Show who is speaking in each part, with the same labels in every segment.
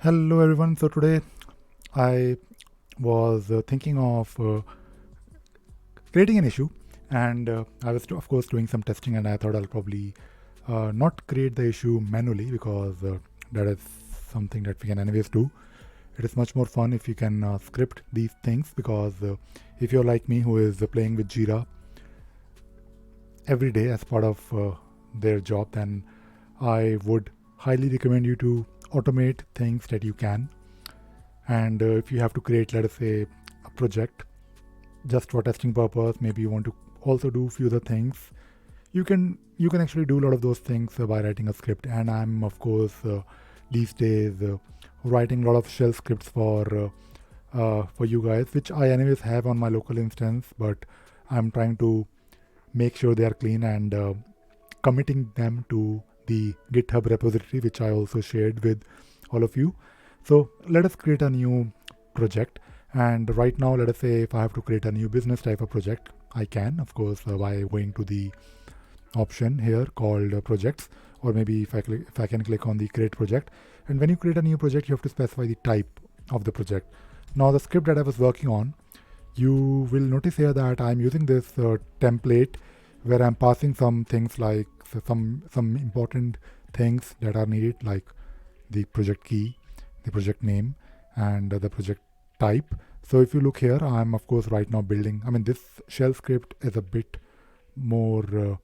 Speaker 1: Hello everyone. So today I was thinking of creating an issue, and I was of course doing some testing, and I thought I'll probably not create the issue manually because that is something that we can anyways do. It is much more fun if you can script these things because if you're like me who is playing with Jira every day as part of their job, then I would highly recommend you to automate things that you can. And if you have to create, let us say, a project just for testing purpose, maybe you want to also do few other things, you can actually do a lot of those things by writing a script. And I'm of course these days writing a lot of shell scripts for you guys, which I anyways have on my local instance, but I'm trying to make sure they are clean and committing them to the GitHub repository, which I also shared with all of you. So let us create a new project. And right now, let us say if I have to create a new business type of project, I can, of course, by going to the option here called projects, or maybe if I can click on the create project. And when you create a new project, you have to specify the type of the project. Now, the script that I was working on, you will notice here that I'm using this template where I'm passing some things like some important things that are needed, like the project key, the project name, and the project type. So if you look here, I'm of course right now building. I mean, this shell script is a bit more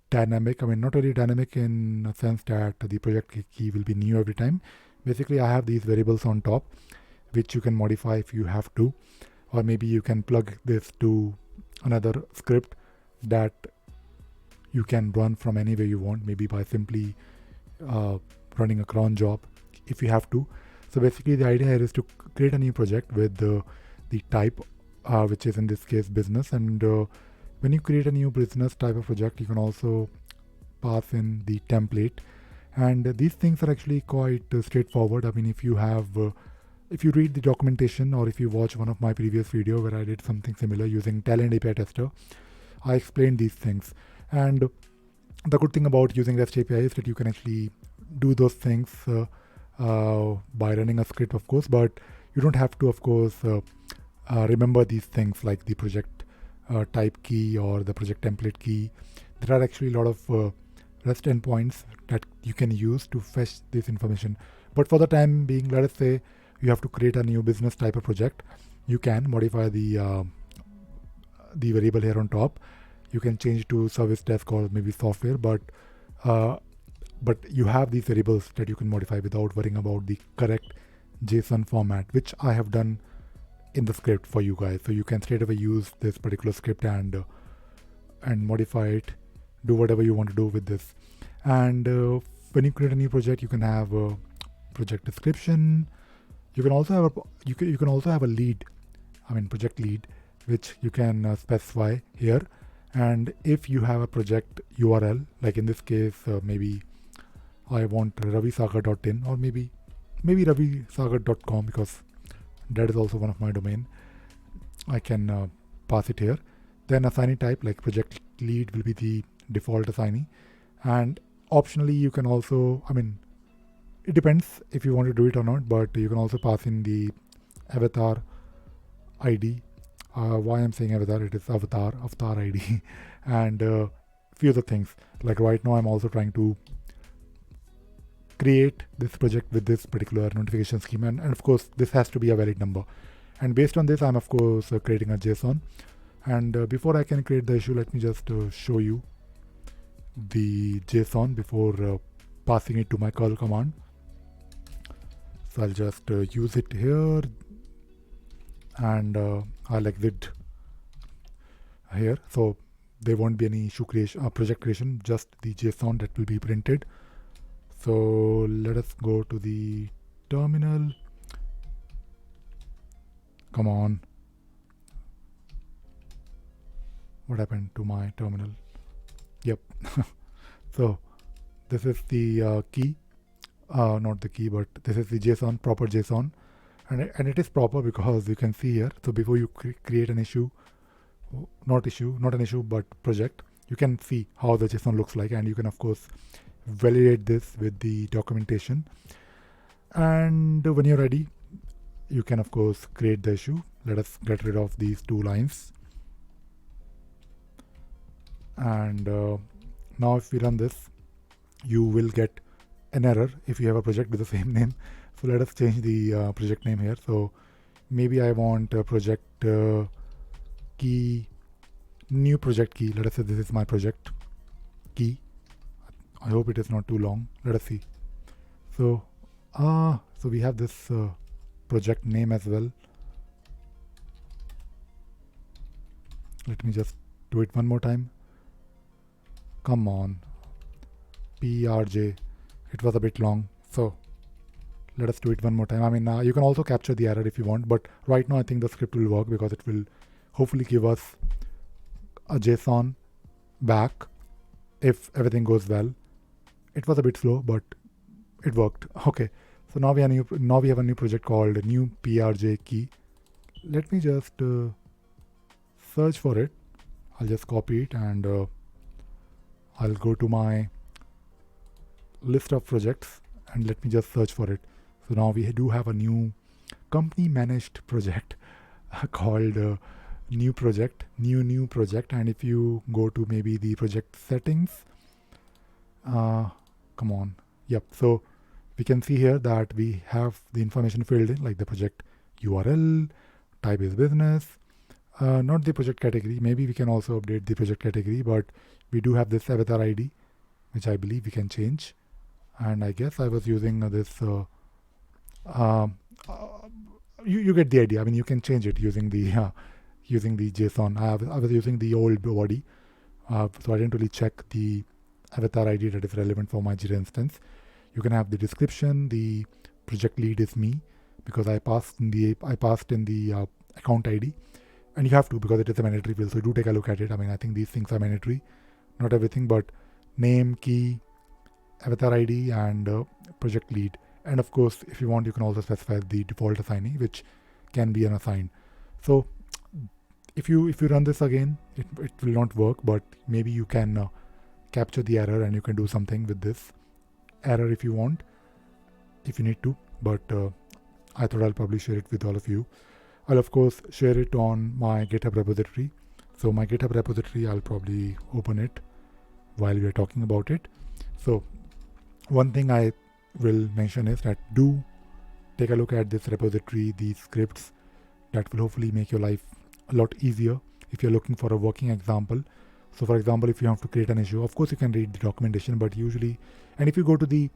Speaker 1: dynamic. I mean, not really dynamic in a sense that the project key will be new every time. Basically, I have these variables on top, which you can modify if you have to, or maybe you can plug this to another script that you can run from anywhere you want, maybe by simply uh, running a cron job if you have to. So basically, the idea here is to create a new project with the type, which is in this case business. And when you create a new business type of project, you can also pass in the template. And these things are actually quite straightforward. I mean, if you read the documentation, or if you watch one of my previous video where I did something similar using Talend API Tester, I explained these things. And the good thing about using REST API is that you can actually do those things by running a script, of course, but you don't have to, of course, remember these things like the project type key or the project template key. There are actually a lot of REST endpoints that you can use to fetch this information. But for the time being, let us say you have to create a new business type of project, you can modify the variable here on top. You can change to service desk or maybe software, uh, but you have these variables that you can modify without worrying about the correct JSON format, which I have done in the script for you guys. So you can straight away use this particular script and modify it, do whatever you want to do with this. And when you create a new project, you can have a project description. You can also have you can also have a lead, I mean project lead, which you can specify here. And if you have a project URL, like in this case, maybe I want ravisagar.in, or maybe ravisagar.com, because that is also one of my domain. I can pass it here. Then assignee type, like project lead, will be the default assignee. And optionally, you can also, I mean, it depends if you want to do it or not, but you can also pass in the avatar ID. Why I'm saying avatar, it is avatar ID, and few other things. Like right now, I'm also trying to create this project with this particular notification scheme, and of course, this has to be a valid number. And based on this, I'm of course creating a JSON. And before I can create the issue, let me just show you the JSON before passing it to my curl command. So I'll just use it here, and I'll exit here. So there won't be any issue creation, project creation, just the JSON that will be printed. So let us go to the terminal. Come on. What happened to my terminal? Yep. So this is the key, not the key, but this is the JSON, proper JSON. And it is proper because you can see here. So before you create an issue, not an issue, but project, you can see how the JSON looks like, and you can of course validate this with the documentation. And when you're ready, you can of course create the issue. Let us get rid of these two lines. And now if we run this, you will get an error if you have a project with the same name. So let us change the project name here. So maybe I want a project key, new project key. Let us say this is my project key. I hope it is not too long. Let us see. So so we have this project name as well. Let me just do it one more time. Come on, PRJ. It was a bit long, so let us do it one more time. I mean, you can also capture the error if you want, but right now I think the script will work because it will hopefully give us a JSON back if everything goes well. It was a bit slow, but it worked. Okay, so now we have a new project called new PRJ key. Let me just search for it. I'll just copy it and I'll go to my list of projects and let me just search for it. So now we do have a new company managed project called new project, new project. And if you go to maybe the project settings, come on, yep. So we can see here that we have the information filled in, like the project URL, type is business, not the project category. Maybe we can also update the project category, but we do have this avatar ID, which I believe we can change. And I guess I was using this, you get the idea. I mean, you can change it using the JSON. I was using the old body, so I didn't really check the avatar ID that is relevant for my Jira instance. You can have the description. The project lead is me because I passed in the account ID, and you have to because it is a mandatory field. So do take a look at it. I mean, I think these things are mandatory, not everything, but name, key, avatar ID, and project lead. And of course, if you want, you can also specify the default assignee, which can be unassigned. So if you run this again, it will not work, but maybe you can capture the error and you can do something with this error if you want, if you need to. But I thought I'll probably share it with all of you. I'll of course share it on my GitHub repository. So my GitHub repository, I'll probably open it while we are talking about it. So one thing I will mention is that do take a look at this repository, these scripts that will hopefully make your life a lot easier if you're looking for a working example. So for example, if you have to create an issue, of course you can read the documentation, but usually, and if you go to the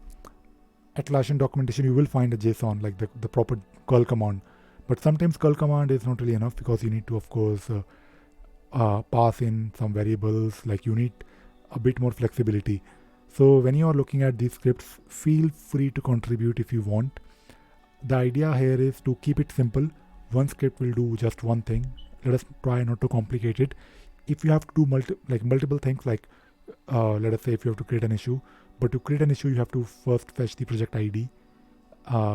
Speaker 1: Atlassian documentation, you will find a JSON, like the proper curl command. But sometimes curl command is not really enough because you need to, of course, pass in some variables, like you need a bit more flexibility. So when you are looking at these scripts, feel free to contribute if you want. The idea here is to keep it simple. One script will do just one thing. Let us try not to complicate it. If you have to do multiple things, like let us say if you have to create an issue, but to create an issue you have to first fetch the project ID.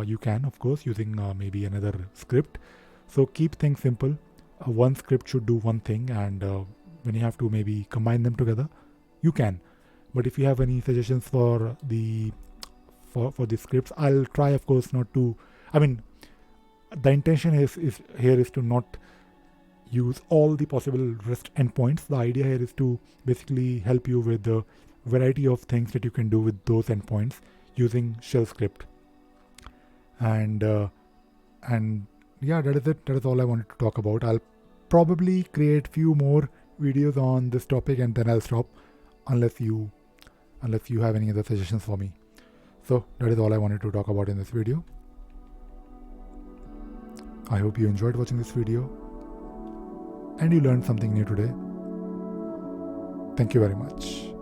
Speaker 1: You can, of course, using maybe another script. So keep things simple. One script should do one thing, and when you have to maybe combine them together, you can. But if you have any suggestions for the scripts, I'll try, of course, not to. I mean, the intention is to not use all the possible REST endpoints. The idea here is to basically help you with the variety of things that you can do with those endpoints using shell script. And yeah, that is it. That is all I wanted to talk about. I'll probably create few more videos on this topic and then I'll stop, unless you have any other suggestions for me. So that is all I wanted to talk about in this video. I hope you enjoyed watching this video and you learned something new today. Thank you very much.